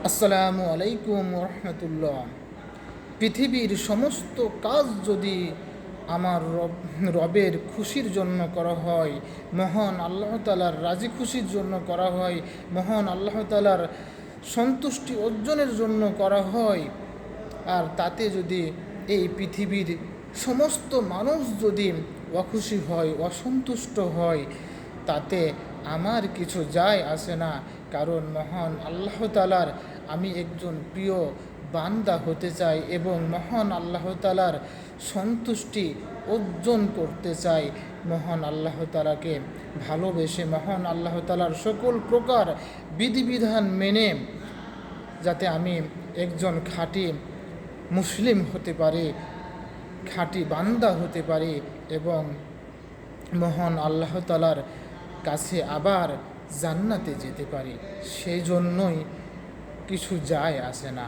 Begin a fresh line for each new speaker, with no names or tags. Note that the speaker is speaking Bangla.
আসসালামু আলাইকুম রহমতুল্লাহ। পৃথিবীর সমস্ত কাজ যদি আমার রবের খুশির জন্য করা হয়, মহান আল্লাহ তাআলার রাজি খুশির জন্য করা হয়, মহান আল্লাহ তাআলার সন্তুষ্টি অর্জনের জন্য করা হয়, আর তাতে যদি এই পৃথিবীর সমস্ত মানুষ যদি অখুশি হয়, অসন্তুষ্ট হয়, তাতে আমার কিছু যায় আসে না। কারণ মহান আল্লাহ তাআলার আমি একজন প্রিয় বান্দা হতে চাই এবং মহান আল্লাহ তাআলার সন্তুষ্টি অর্জন করতে চাই। মহান আল্লাহ তাআলাকে ভালোবেসে মহান আল্লাহ তাআলার সকল প্রকার বিধিবিধান মেনে যাতে আমি একজন খাঁটি মুসলিম হতে পারি, খাঁটি বান্দা হতে পারি এবং মহান আল্লাহ তাআলার কাছে আবার জান্নাতে যেতে পারি, সেই জন্যই কিছু যায় আসে না।